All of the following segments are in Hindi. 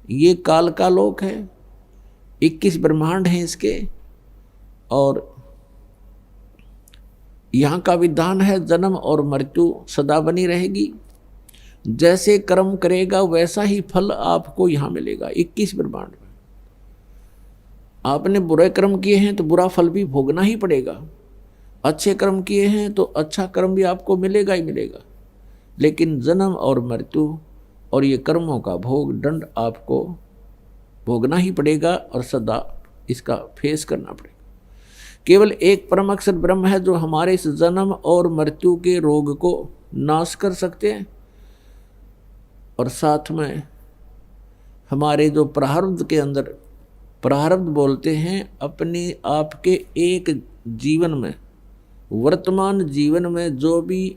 ये काल का लोक है, 21 ब्रह्मांड हैं इसके, और यहाँ का विधान है जन्म और मृत्यु सदा बनी रहेगी। जैसे कर्म करेगा वैसा ही फल आपको यहाँ मिलेगा 21 ब्रह्मांड में। आपने बुरे कर्म किए हैं तो बुरा फल भी भोगना ही पड़ेगा, अच्छे कर्म किए हैं तो अच्छा कर्म भी आपको मिलेगा ही मिलेगा। लेकिन जन्म और मृत्यु और ये कर्मों का भोग दंड आपको भोगना ही पड़ेगा और सदा इसका फेस करना पड़ेगा। केवल एक परम अक्षर ब्रह्म है जो हमारे इस जन्म और मृत्यु के रोग को नाश कर सकते हैं, और साथ में हमारे जो प्रारब्ध के अंदर, प्रारब्ध बोलते हैं अपने आपके एक जीवन में, वर्तमान जीवन में जो भी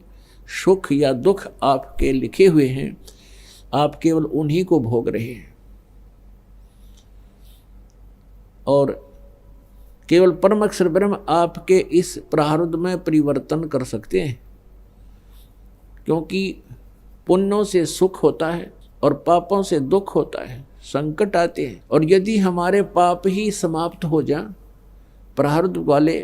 सुख या दुख आपके लिखे हुए हैं, आप केवल उन्हीं को भोग रहे हैं। और केवल परम अक्षर ब्रह्म आपके इस प्रारब्ध में परिवर्तन कर सकते हैं, क्योंकि पुण्यों से सुख होता है और पापों से दुख होता है, संकट आते हैं। और यदि हमारे पाप ही समाप्त हो जाए प्रारब्ध वाले,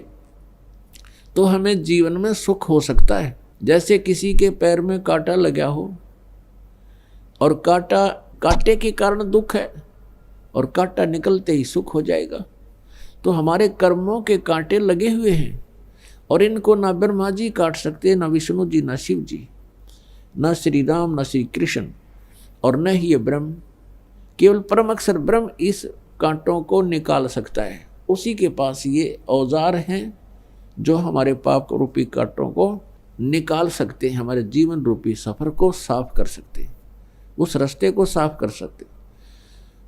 तो हमें जीवन में सुख हो सकता है। जैसे किसी के पैर में कांटा लगा हो और कांटे के कारण दुख है और कांटा निकलते ही सुख हो जाएगा। तो हमारे कर्मों के कांटे लगे हुए हैं और इनको ना ब्रह्मा जी काट सकते, ना विष्णु जी, ना शिव जी, न श्री राम, न श्री कृष्ण, और न ही ये ब्रह्म। केवल परम अक्षर ब्रह्म इस कांटों को निकाल सकता है। उसी के पास ये औजार हैं जो हमारे पाप रूपी कांटों को निकाल सकते हैं, हमारे जीवन रूपी सफर को साफ कर सकते हैं, उस रास्ते को साफ कर सकते हैं।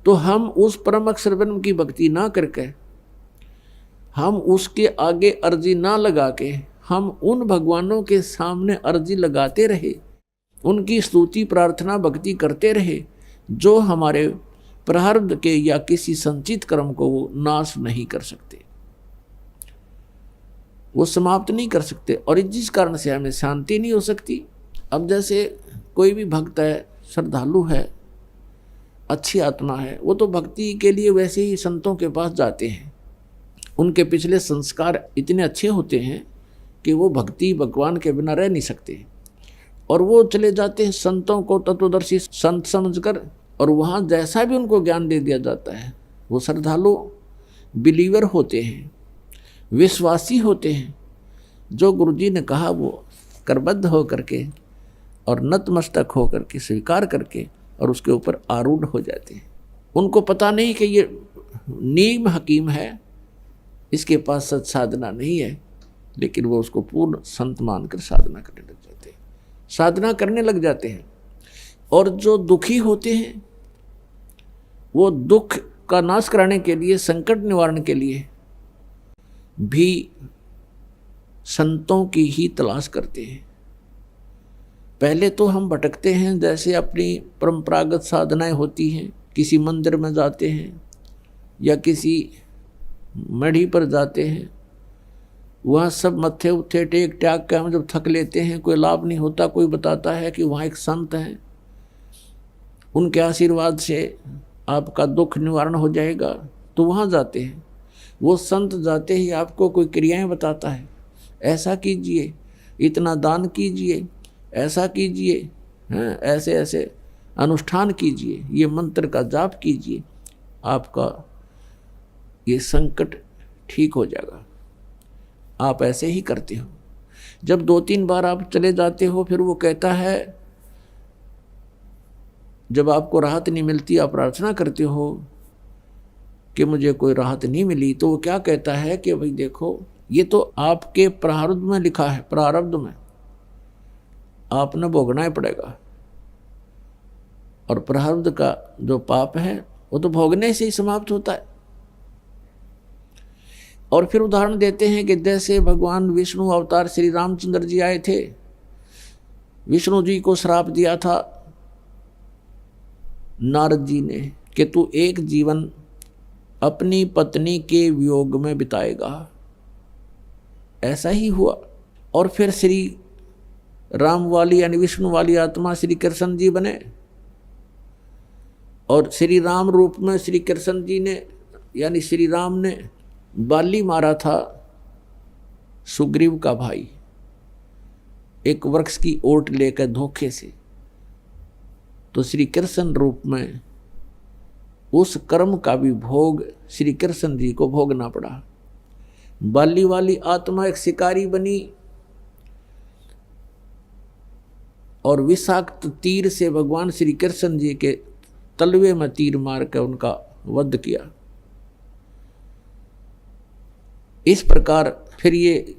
तो हम उस परम अक्षर ब्रह्म की भक्ति ना करके, हम उसके आगे अर्जी ना लगा के, हम उन भगवानों के सामने अर्जी लगाते रहे, उनकी स्तुति प्रार्थना भक्ति करते रहे, जो हमारे प्रारब्ध के या किसी संचित कर्म को वो नाश नहीं कर सकते, वो समाप्त नहीं कर सकते, और जिस कारण से हमें शांति नहीं हो सकती। अब जैसे कोई भी भक्त है, श्रद्धालु है, अच्छी आत्मा है, वो तो भक्ति के लिए वैसे ही संतों के पास जाते हैं। उनके पिछले संस्कार इतने अच्छे होते हैं कि वो भक्ति भगवान के बिना रह नहीं सकते, और वो चले जाते हैं संतों को तत्वदर्शी संत समझकर, और वहाँ जैसा भी उनको ज्ञान दे दिया जाता है, वो श्रद्धालु बिलीवर होते हैं, विश्वासी होते हैं। जो गुरुजी ने कहा वो करबद्ध हो करके और नतमस्तक हो करके स्वीकार करके और उसके ऊपर आरूढ़ हो जाते हैं। उनको पता नहीं कि ये नीम हकीम है, इसके पास सच साधना नहीं है, लेकिन वो उसको पूर्ण संत मानकर साधना करने लग जाते हैं, साधना करने लग जाते हैं। और जो दुखी होते हैं, वो दुख का नाश कराने के लिए, संकट निवारण के लिए भी संतों की ही तलाश करते हैं। पहले तो हम भटकते हैं, जैसे अपनी परंपरागत साधनाएं होती हैं, किसी मंदिर में जाते हैं या किसी मढ़ी पर जाते हैं, वहाँ सब मत्थे उत्थे टेक टाक के हम जब थक लेते हैं, कोई लाभ नहीं होता। कोई बताता है कि वहाँ एक संत हैं, उनके आशीर्वाद से आपका दुख निवारण हो जाएगा, तो वहाँ जाते हैं। वो संत जाते ही आपको कोई क्रियाएं बताता है, ऐसा कीजिए, इतना दान कीजिए, ऐसा कीजिए, हैं, ऐसे ऐसे अनुष्ठान कीजिए, ये मंत्र का जाप कीजिए, आपका ये संकट ठीक हो जाएगा। आप ऐसे ही करते हो। जब 2-3 बार आप चले जाते हो, फिर वो कहता है, जब आपको राहत नहीं मिलती, आप प्रार्थना करते हो कि मुझे कोई राहत नहीं मिली, तो वो क्या कहता है कि भाई देखो, ये तो आपके प्रारब्ध में लिखा है, प्रारब्ध में आपने भोगना ही पड़ेगा, और प्रारब्ध का जो पाप है वो तो भोगने से ही समाप्त होता है। और फिर उदाहरण देते हैं कि जैसे भगवान विष्णु अवतार श्री रामचंद्र जी आए थे, विष्णु जी को श्राप दिया था नारद जी ने कि तू एक जीवन अपनी पत्नी के वियोग में बिताएगा। ऐसा ही हुआ। और फिर श्री राम वाली यानी विष्णु वाली आत्मा श्री कृष्ण जी बने, और श्री राम रूप में श्री कृष्ण जी ने यानी श्री राम ने बाली मारा था सुग्रीव का भाई, एक वृक्ष की ओट लेकर धोखे से। तो श्री कृष्ण रूप में उस कर्म का भी भोग श्री कृष्ण जी को भोगना पड़ा। बाली वाली आत्मा एक शिकारी बनी और विषाक्त तीर से भगवान श्री कृष्ण जी के तलवे में तीर मार कर उनका वध किया। इस प्रकार फिर ये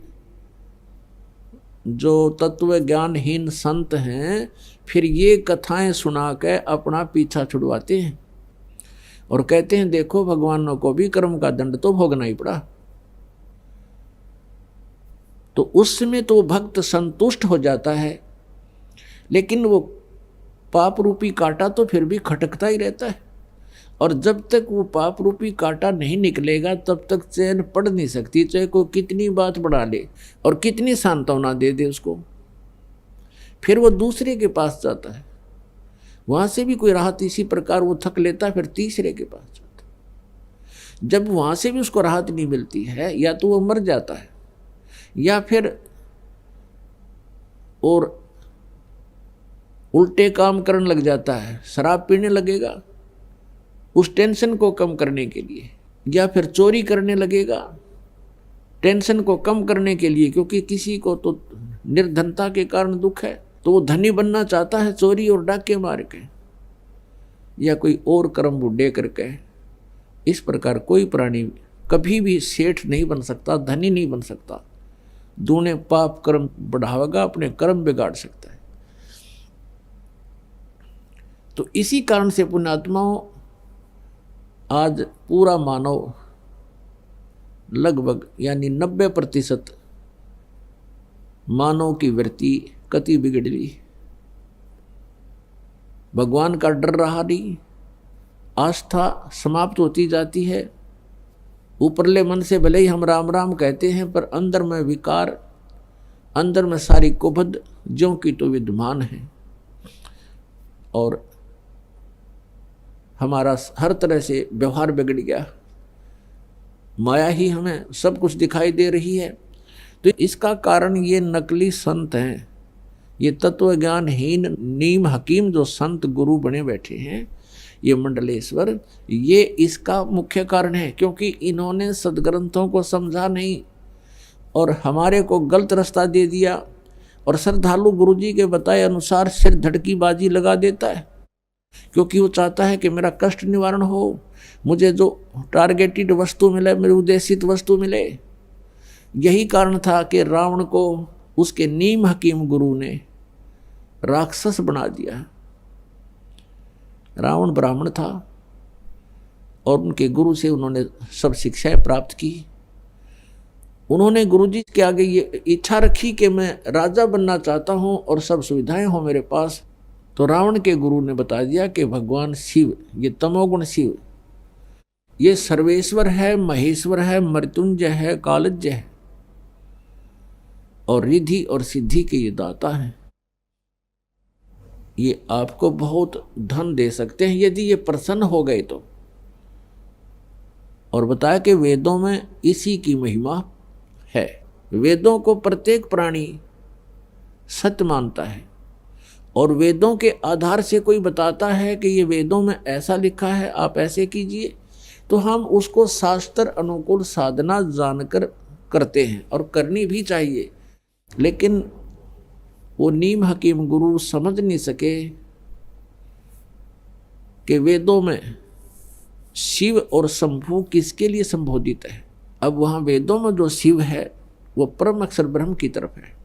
जो तत्व ज्ञानहीन संत हैं फिर ये कथाएं सुना के अपना पीछा छुड़वाते हैं और कहते हैं देखो भगवानों को भी कर्म का दंड तो भोगना ही पड़ा। तो उस समय तो भक्त संतुष्ट हो जाता है, लेकिन वो पाप रूपी कांटा तो फिर भी खटकता ही रहता है। और जब तक वो पाप रूपी कांटा नहीं निकलेगा तब तक चैन पड़ नहीं सकती, चाहे कोई कितनी बात बढ़ा ले और कितनी सांत्वना दे दे उसको। फिर वो दूसरे के पास जाता है, वहां से भी कोई राहत इसी प्रकार वो थक लेता है, फिर तीसरे के पास जाता है। जब वहां से भी उसको राहत नहीं मिलती है, या तो वो मर जाता है या फिर और उल्टे काम करने लग जाता है, शराब पीने लगेगा उस टेंशन को कम करने के लिए, या फिर चोरी करने लगेगा टेंशन को कम करने के लिए, क्योंकि किसी को तो निर्धनता के कारण दुख है तो वो धनी बनना चाहता है चोरी और डाके मार के या कोई और कर्म बुढ़े करके। इस प्रकार कोई प्राणी कभी भी सेठ नहीं बन सकता, धनी नहीं बन सकता। दूने पाप कर्म बढ़ावेगा, अपने कर्म बिगाड़ सकता है। तो इसी कारण से पुण्यात्माओं आज पूरा मानव लगभग यानी 90% मानव की वृत्ति कति बिगड़ ली। भगवान का डर रहा नहीं, आस्था समाप्त होती जाती है। ऊपरले मन से भले ही हम राम राम कहते हैं, पर अंदर में विकार, अंदर में सारी कुबद ज्यों की तो विद्यमान है और हमारा हर तरह से व्यवहार बिगड़ गया। माया ही हमें सब कुछ दिखाई दे रही है। तो इसका कारण ये नकली संत हैं, ये तत्व ज्ञानहीन नीम हकीम जो संत गुरु बने बैठे हैं, ये मंडलेश्वर, ये इसका मुख्य कारण है। क्योंकि इन्होंने सदग्रंथों को समझा नहीं और हमारे को गलत रास्ता दे दिया। और श्रद्धालु गुरुजी के बताए अनुसार सिर धड़की बाजी लगा देता है, क्योंकि वो चाहता है कि मेरा कष्ट निवारण हो, मुझे जो टारगेटेड वस्तु मिले, मेरी उद्देशित वस्तु मिले। यही कारण था कि रावण को उसके नीम हकीम गुरु ने राक्षस बना दिया। रावण ब्राह्मण था और उनके गुरु से उन्होंने सब शिक्षाएं प्राप्त की। उन्होंने गुरुजी के आगे ये इच्छा रखी कि मैं राजा बनना चाहता हूं और सब सुविधाएं हो मेरे पास। तो रावण के गुरु ने बता दिया कि भगवान शिव, ये तमोगुण शिव, ये सर्वेश्वर है, महेश्वर है, मृत्युंजय है, कालज्य है और रिद्धि और सिद्धि के ये दाता हैं। ये आपको बहुत धन दे सकते हैं यदि ये प्रसन्न हो गए तो। और बताया कि वेदों में इसी की महिमा है। वेदों को प्रत्येक प्राणी सत्य मानता है और वेदों के आधार से कोई बताता है कि ये वेदों में ऐसा लिखा है, आप ऐसे कीजिए, तो हम उसको शास्त्र अनुकूल साधना जानकर करते हैं और करनी भी चाहिए। लेकिन वो नीम हकीम गुरु समझ नहीं सके कि वेदों में शिव और शंभु किसके लिए संबोधित है। अब वहां वेदों में जो शिव है वो परम अक्षर ब्रह्म की तरफ है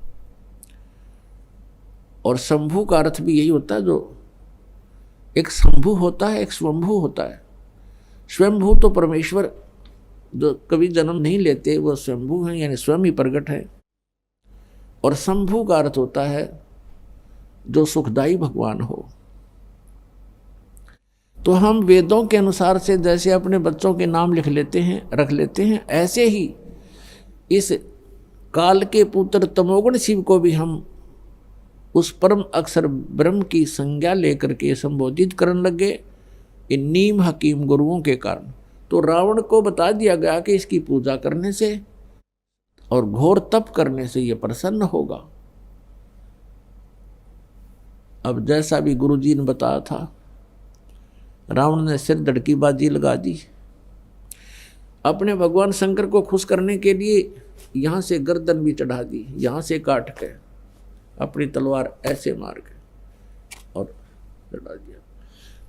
और शंभु का अर्थ भी यही होता है, जो एक शंभु होता है, एक स्वयंभू होता है। स्वयंभू तो परमेश्वर जो कभी जन्म नहीं लेते वो स्वयंभू हैं, यानी स्वयं ही प्रकट है। और शंभु का अर्थ होता है जो सुखदायी भगवान हो। तो हम वेदों के अनुसार से जैसे अपने बच्चों के नाम लिख लेते हैं, रख लेते हैं, ऐसे ही इस काल के पुत्र तमोगुण शिव को भी हम उस परम अक्षर ब्रह्म की संज्ञा लेकर के संबोधित करने लगे इन नीम हकीम गुरुओं के कारण। तो रावण को बता दिया गया कि इसकी पूजा करने से और घोर तप करने से यह प्रसन्न होगा। अब जैसा भी गुरुजी ने बताया था, रावण ने सिर धड़की बाजी लगा दी। अपने भगवान शंकर को खुश करने के लिए यहां से गर्दन भी चढ़ा दी, यहां से काट के अपनी तलवार ऐसे मार के और चढ़ा दिया।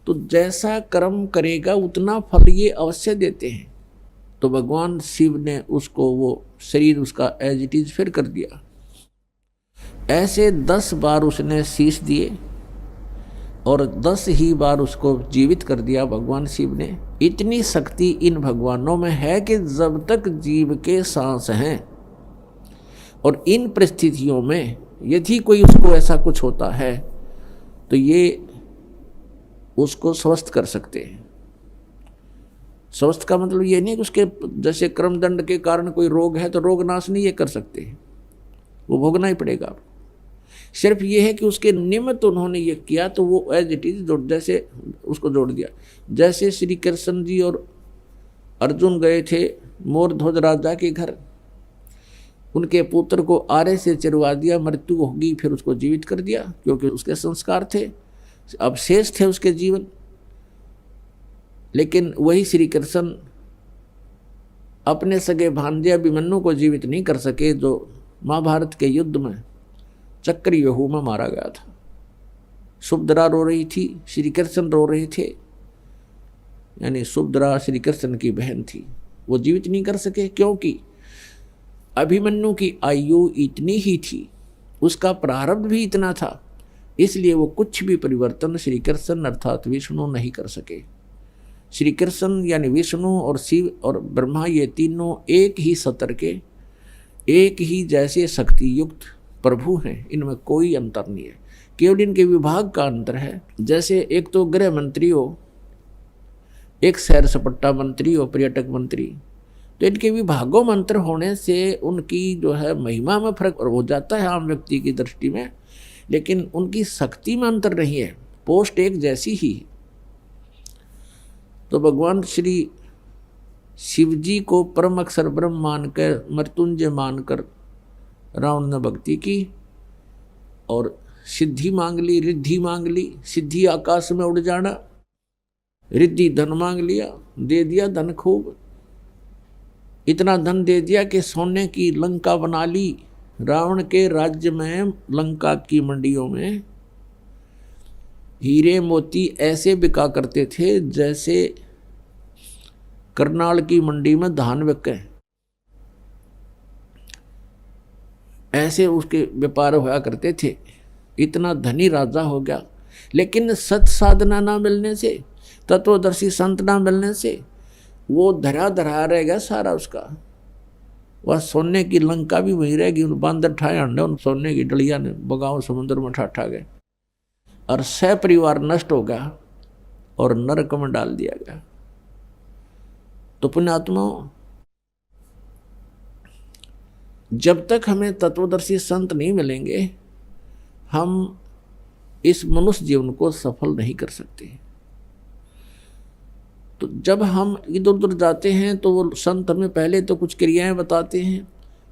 तो जैसा कर्म करेगा उतना फल ये अवश्य देते हैं। तो भगवान शिव ने उसको वो शरीर उसका एज इट इज फिर कर दिया। ऐसे 10 बार उसने शीश दिए और 10 ही बार उसको जीवित कर दिया भगवान शिव ने। इतनी शक्ति इन भगवानों में है कि जब तक जीव के सांस हैं और इन परिस्थितियों में यदि कोई उसको ऐसा कुछ होता है तो ये उसको स्वस्थ कर सकते हैं। स्वस्थ का मतलब ये नहीं कि उसके जैसे कर्मदंड के कारण कोई रोग है तो रोग नाश नहीं ये कर सकते, वो भोगना ही पड़ेगा। सिर्फ ये है कि उसके निमित्त उन्होंने ये किया तो वो एज इट इज जैसे उसको जोड़ दिया। जैसे श्री कृष्ण जी और अर्जुन गए थे मोरध्वज राजा के घर, उनके पुत्र को आरे से चिरवा दिया, मृत्यु होगी, फिर उसको जीवित कर दिया क्योंकि उसके संस्कार थे, अवशेष थे उसके जीवन। लेकिन वही श्री कृष्ण अपने सगे भांजे अभिमन्यु को जीवित नहीं कर सके, जो महाभारत के युद्ध में चक्रव्यूह में मारा गया था। सुभद्रा रो रही थी, श्री कृष्ण रो रहे थे, यानी सुभद्रा श्री कृष्ण की बहन थी, वो जीवित नहीं कर सके क्योंकि अभिमन्यु की आयु इतनी ही थी, उसका प्रारब्ध भी इतना था, इसलिए वो कुछ भी परिवर्तन श्री कृष्ण अर्थात विष्णु नहीं कर सके। श्री कृष्ण यानी विष्णु और शिव और ब्रह्मा ये तीनों एक ही सतर के, एक ही जैसे शक्ति युक्त प्रभु हैं, इनमें कोई अंतर नहीं है, केवल इनके विभाग का अंतर है। जैसे एक तो गृह मंत्री हो, एक सैर सपाटा मंत्री हो, पर्यटक मंत्री, तो इनके विभागों में अंतर होने से उनकी जो है महिमा में फर्क हो जाता है आम व्यक्ति की दृष्टि में, लेकिन उनकी शक्ति में अंतर नहीं है, पोस्ट एक जैसी ही है। तो भगवान श्री शिव जी को परम अक्षर ब्रह्म मानकर, मृत्युंजय मानकर रावण ने भक्ति की और सिद्धि मांग ली, रिद्धि मांग ली। सिद्धि आकाश में उड़ जाना, रिद्धि धन मांग लिया, दे दिया धन खूब, इतना धन दे दिया कि सोने की लंका बना ली। रावण के राज्य में लंका की मंडियों में हीरे मोती ऐसे बिका करते थे जैसे करनाल की मंडी में धान बिके, ऐसे उसके व्यापार हुआ करते थे। इतना धनी राजा हो गया, लेकिन सत साधना ना मिलने से, तत्वदर्शी संत ना मिलने से वो धरा धरा रह गया सारा उसका। वह सोने की लंका भी वहीं रहेगी, उन बांदर ठाए अंडे उन सोने की डलिया ने बगाओ समुद्र में ठा गए और सह परिवार नष्ट हो गया और नरक में डाल दिया गया। तो पुण्यात्माओं, जब तक हमें तत्वदर्शी संत नहीं मिलेंगे हम इस मनुष्य जीवन को सफल नहीं कर सकते। तो जब हम इधर उधर जाते हैं तो वो संत हमें पहले तो कुछ क्रियाएं बताते हैं,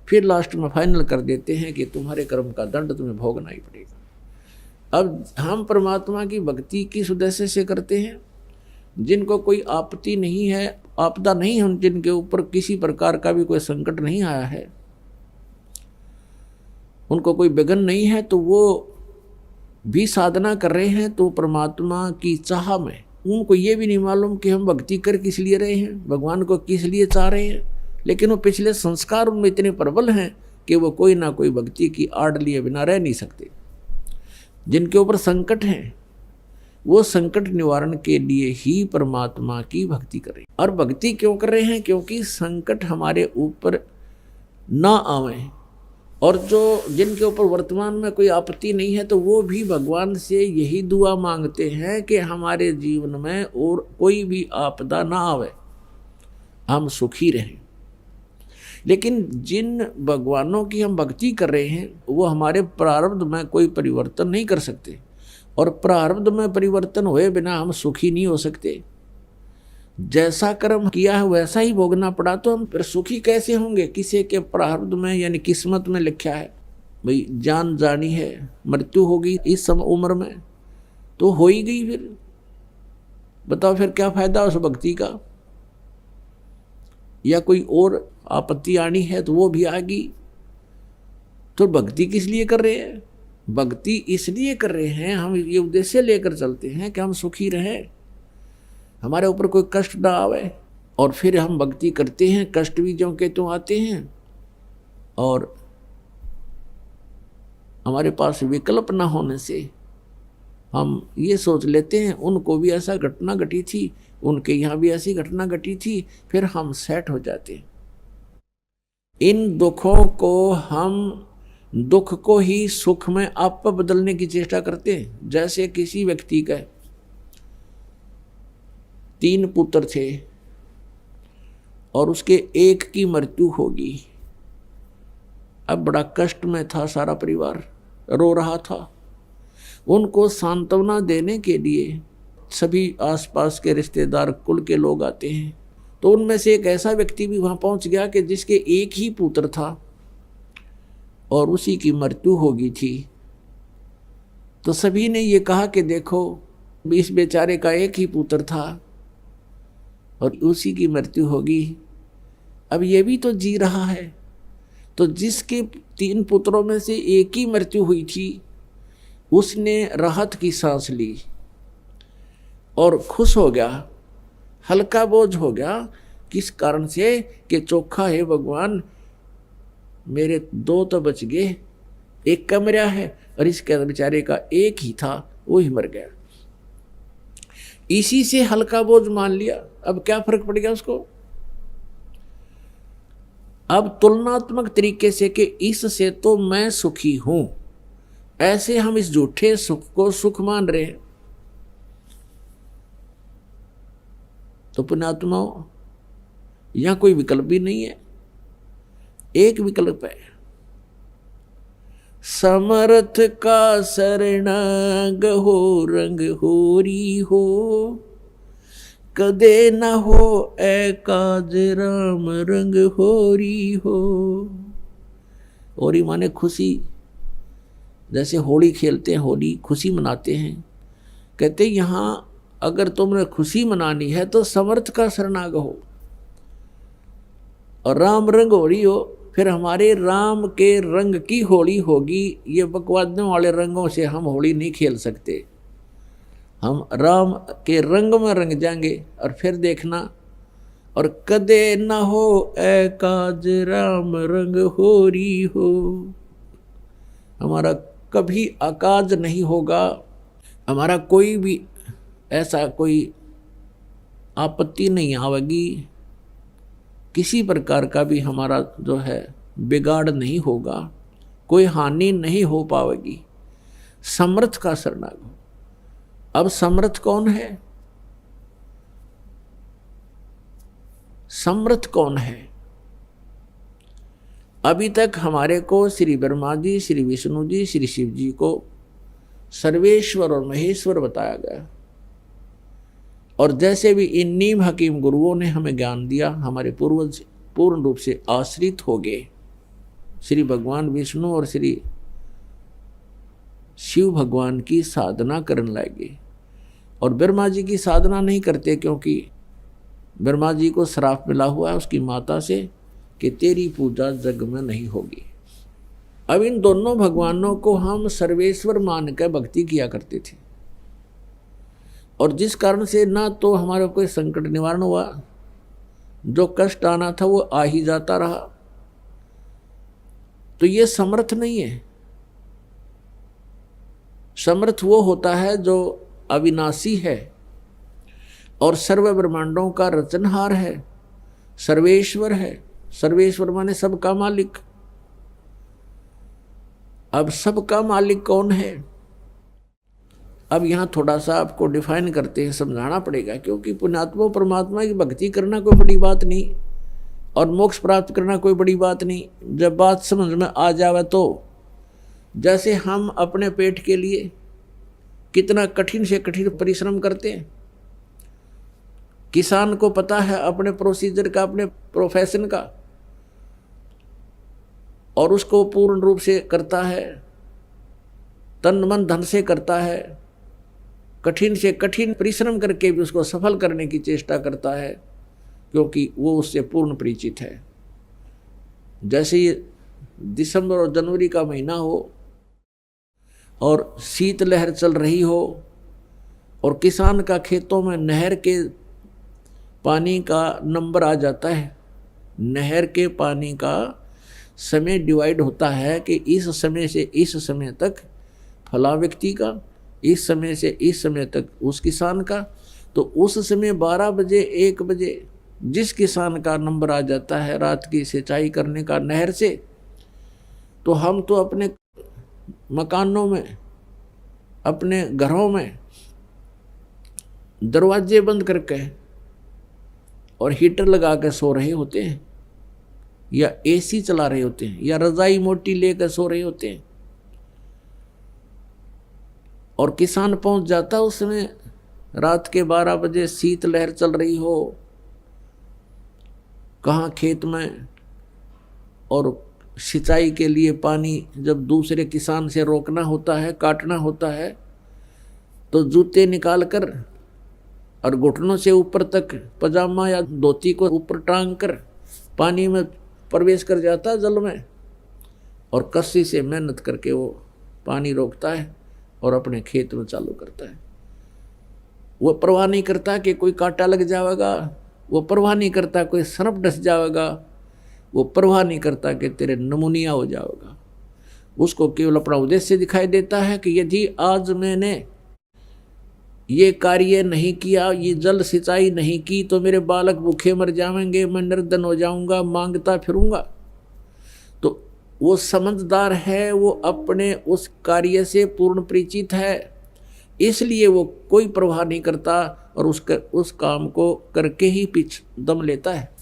फिर लास्ट में फाइनल कर देते हैं कि तुम्हारे कर्म का दंड तुम्हें भोगना ही पड़ेगा। अब हम परमात्मा की भक्ति किस उद्देश्य से करते हैं? जिनको कोई आपत्ति नहीं है, आपदा नहीं है, जिनके ऊपर किसी प्रकार का भी कोई संकट नहीं आया है, उनको कोई विघ्न नहीं है, तो वो भी साधना कर रहे हैं। तो परमात्मा की चाह में उनको ये भी नहीं मालूम कि हम भक्ति कर किस लिए रहे हैं, भगवान को किस लिए चाह रहे हैं, लेकिन वो पिछले संस्कार उनमें इतने प्रबल हैं कि वो कोई ना कोई भक्ति की आड़ लिए बिना रह नहीं सकते। जिनके ऊपर संकट हैं वो संकट निवारण के लिए ही परमात्मा की भक्ति करें। और भक्ति क्यों कर रहे हैं? क्योंकि संकट हमारे ऊपर ना आवे, और जो जिनके ऊपर वर्तमान में कोई आपत्ति नहीं है तो वो भी भगवान से यही दुआ मांगते हैं कि हमारे जीवन में और कोई भी आपदा ना आवे, हम सुखी रहें। लेकिन जिन भगवानों की हम भक्ति कर रहे हैं वो हमारे प्रारब्ध में कोई परिवर्तन नहीं कर सकते, और प्रारब्ध में परिवर्तन हुए बिना हम सुखी नहीं हो सकते। जैसा कर्म किया है वैसा ही भोगना पड़ा, तो हम फिर सुखी कैसे होंगे? किसी के प्रारब्ध में यानी किस्मत में लिखा है भाई जान जानी है, मृत्यु होगी इस उम्र में, तो हो ही गई। फिर बताओ फिर क्या फायदा उस भक्ति का? या कोई और आपत्ति आनी है तो वो भी आ गई। तो भक्ति किस लिए कर रहे हैं? भक्ति इसलिए कर रहे हैं, हम ये उद्देश्य लेकर चलते हैं कि हम सुखी रहें, हमारे ऊपर कोई कष्ट ना आवे। और फिर हम भक्ति करते हैं, कष्ट भी जो के तो आते हैं, और हमारे पास विकल्प ना होने से हम ये सोच लेते हैं उनको भी ऐसा घटना घटी थी, उनके यहाँ भी ऐसी घटना घटी थी, फिर हम सेट हो जाते हैं। इन दुखों को हम दुख को ही सुख में आप बदलने की चेष्टा करते हैं। जैसे किसी व्यक्ति का 3 पुत्र थे और उसके एक की मृत्यु होगी। अब बड़ा कष्ट में था, सारा परिवार रो रहा था। उनको सांत्वना देने के लिए सभी आसपास के रिश्तेदार कुल के लोग आते हैं। तो उनमें से एक ऐसा व्यक्ति भी वहां पहुंच गया कि जिसके एक ही पुत्र था और उसी की मृत्यु हो गई थी। तो सभी ने ये कहा कि देखो इस बेचारे का एक ही पुत्र था और उसी की मृत्यु होगी, अब ये भी तो जी रहा है। तो जिसके 3 पुत्रों में से एक ही मृत्यु हुई थी उसने राहत की सांस ली और खुश हो गया, हल्का बोझ हो गया। किस कारण से? कि चोखा है भगवान, मेरे 2 तो बच गए, एक का मरा है और इसके बेचारे का एक ही था वो ही मर गया। इसी से हल्का बोझ मान लिया। अब क्या फर्क पड़ गया उसको? अब तुलनात्मक तरीके से कि इससे तो मैं सुखी हूं, ऐसे हम इस झूठे सुख को सुख मान रहे हैं। तो पुण्यात्माओं, यहां कोई विकल्प भी नहीं है, एक विकल्प है, समर्थ का शरणागत हो रंग होरी हो, कदे न हो एकाज राम रंग होरी हो। होरी माने खुशी, जैसे होली खेलते हैं, होली खुशी मनाते हैं। कहते यहाँ अगर तुमने खुशी मनानी है तो समर्थ का शरणागत हो और राम रंग होली हो। फिर हमारे राम के रंग की होली होगी। ये बकवादों वाले रंगों से हम होली नहीं खेल सकते, हम राम के रंग में रंग जाएंगे। और फिर देखना, और कदे न हो एकाज राम रंग होरी हो, हमारा कभी अकाज नहीं होगा, हमारा कोई भी ऐसा कोई आपत्ति नहीं आवेगी, किसी प्रकार का भी हमारा जो है बिगाड़ नहीं होगा, कोई हानि नहीं हो पाएगी। समर्थ का शरणागत। अब समर्थ कौन है? समर्थ कौन है? अभी तक हमारे को श्री ब्रह्मा जी, श्री विष्णु जी, श्री शिव जी को सर्वेश्वर और महेश्वर बताया गया। और जैसे भी इन नीम हकीम गुरुओं ने हमें ज्ञान दिया, हमारे पूर्वज पूर्ण रूप से आश्रित हो गए श्री भगवान विष्णु और श्री शिव भगवान की साधना करने लगे। और ब्रह्मा जी की साधना नहीं करते, क्योंकि ब्रह्मा जी को श्राप मिला हुआ है उसकी माता से कि तेरी पूजा जग में नहीं होगी। अब इन दोनों भगवानों को हम सर्वेश्वर मान कर भक्ति किया करते थे, और जिस कारण से ना तो हमारा कोई संकट निवारण हुआ, जो कष्ट आना था वो आ ही जाता रहा। तो ये समर्थ नहीं है। समर्थ वो होता है जो अविनाशी है और सर्व ब्रह्मांडों का रचनहार है, सर्वेश्वर है। सर्वेश्वर माने सबका मालिक। अब सबका मालिक कौन है? अब यहाँ थोड़ा सा आपको डिफाइन करते हैं, समझाना पड़ेगा, क्योंकि पुण्यात्मा परमात्मा की भक्ति करना कोई बड़ी बात नहीं और मोक्ष प्राप्त करना कोई बड़ी बात नहीं। जब बात समझ में आ जावे तो जैसे हम अपने पेट के लिए कितना कठिन से कठिन परिश्रम करते हैं, किसान को पता है अपने प्रोसीजर का, अपने प्रोफेशन का, और उसको पूर्ण रूप से करता है, तन मन धन से करता है, कठिन से कठिन परिश्रम करके भी उसको सफल करने की चेष्टा करता है, क्योंकि वो उससे पूर्ण परिचित है। जैसे ये दिसंबर और जनवरी का महीना हो और शीतलहर चल रही हो और किसान का खेतों में नहर के पानी का नंबर आ जाता है, नहर के पानी का समय डिवाइड होता है कि इस समय से इस समय तक फला व्यक्ति का, इस समय से इस समय तक उस किसान का, तो उस समय 12 बजे 1 बजे जिस किसान का नंबर आ जाता है रात की सिंचाई करने का नहर से, तो हम तो अपने मकानों में, अपने घरों में दरवाजे बंद करके और हीटर लगा कर सो रहे होते हैं, या एसी चला रहे होते हैं, या रजाई मोटी लेकर सो रहे होते हैं। और किसान पहुंच जाता उस समय रात के 12 बजे, शीतलहर चल रही हो कहाँ खेत में, और सिंचाई के लिए पानी जब दूसरे किसान से रोकना होता है, काटना होता है, तो जूते निकाल कर और घुटनों से ऊपर तक पजामा या धोती को ऊपर टांग कर पानी में प्रवेश कर जाता है जल में, और कस्सी से मेहनत करके वो पानी रोकता है और अपने खेत में चालू करता है। वो परवाह नहीं करता कि कोई कांटा लग जाएगा, वो परवाह नहीं करता कोई सर्प डस जाएगा, वो परवाह नहीं करता कि तेरे नमूनिया हो जाएगा। उसको केवल अपना उद्देश्य दिखाई देता है कि यदि आज मैंने ये कार्य नहीं किया, ये जल सिंचाई नहीं की, तो मेरे बालक भूखे मर जाएंगे, मैं निर्धन हो जाऊंगा, मांगता फिरूंगा। तो वो समझदार है, वो अपने उस कार्य से पूर्ण परिचित है, इसलिए वो कोई परवाह नहीं करता और उस काम को करके ही पीछ दम लेता है।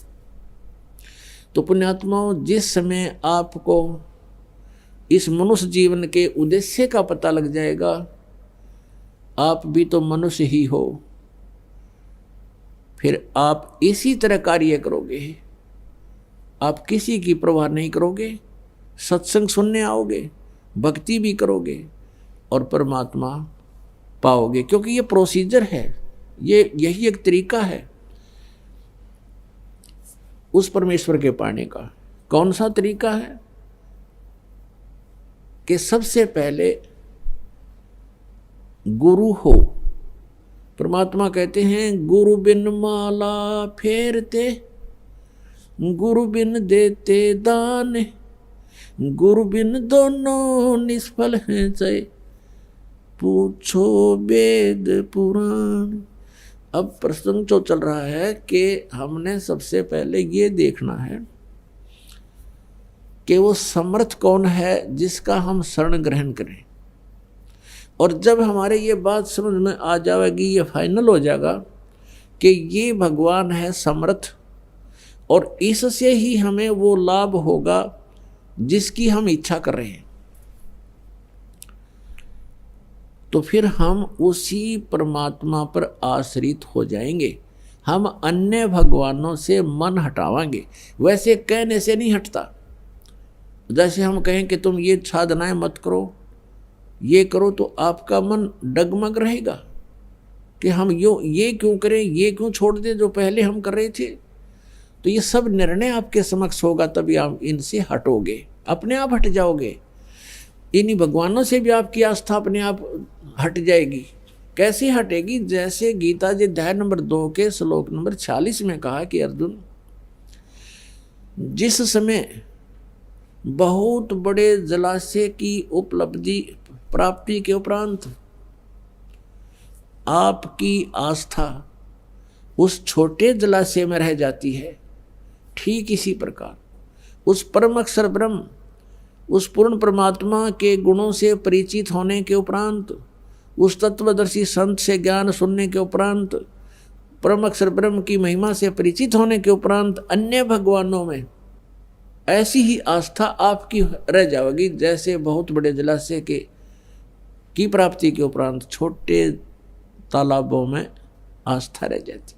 तो पुण्यात्माओं, जिस समय आपको इस मनुष्य जीवन के उद्देश्य का पता लग जाएगा, आप भी तो मनुष्य ही हो, फिर आप इसी तरह कार्य करोगे। आप किसी की परवाह नहीं करोगे, सत्संग सुनने आओगे, भक्ति भी करोगे और परमात्मा पाओगे, क्योंकि ये प्रोसीजर है, यही एक तरीका है उस परमेश्वर के पाने का। कौन सा तरीका है कि सबसे पहले गुरु हो। परमात्मा कहते हैं, गुरु बिन माला फेरते, गुरु बिन देते दान, गुरु बिन दोनों निष्फल हैं जय, पूछो वेद पुराण। अब प्रसंग जो चल रहा है कि हमने सबसे पहले ये देखना है कि वो समर्थ कौन है जिसका हम शरण ग्रहण करें। और जब हमारे ये बात समझ में आ जाएगी, ये फाइनल हो जाएगा कि ये भगवान है समर्थ, और इससे ही हमें वो लाभ होगा जिसकी हम इच्छा कर रहे हैं, तो फिर हम उसी परमात्मा पर आश्रित हो जाएंगे। हम अन्य भगवानों से मन हटावांगे। वैसे कहने से नहीं हटता। जैसे हम कहें कि तुम ये साधनाएं मत करो, ये करो, तो आपका मन डगमग रहेगा कि हम ये क्यों करें, ये क्यों छोड़ दें जो पहले हम कर रहे थे। तो ये सब निर्णय आपके समक्ष होगा, तभी आप इनसे हटोगे, अपने आप हट जाओगे। इन्हीं भगवानों से भी आपकी आस्था अपने आप हट जाएगी। कैसे हटेगी? जैसे गीता जी अध्याय नंबर 2 के श्लोक नंबर 46 में कहा कि अर्जुन, जिस समय बहुत बड़े जलाशय की उपलब्धि प्राप्ति के उपरांत आपकी आस्था उस छोटे जलाशय में रह जाती है, ठीक इसी प्रकार उस परम अक्षर ब्रह्म, उस पूर्ण परमात्मा के गुणों से परिचित होने के उपरांत, उस तत्वदर्शी संत से ज्ञान सुनने के उपरांत, परम अक्षर ब्रह्म की महिमा से परिचित होने के उपरांत अन्य भगवानों में ऐसी ही आस्था आपकी रह जाएगी जैसे बहुत बड़े जलाशय की प्राप्ति के उपरांत छोटे तालाबों में आस्था रह जाती।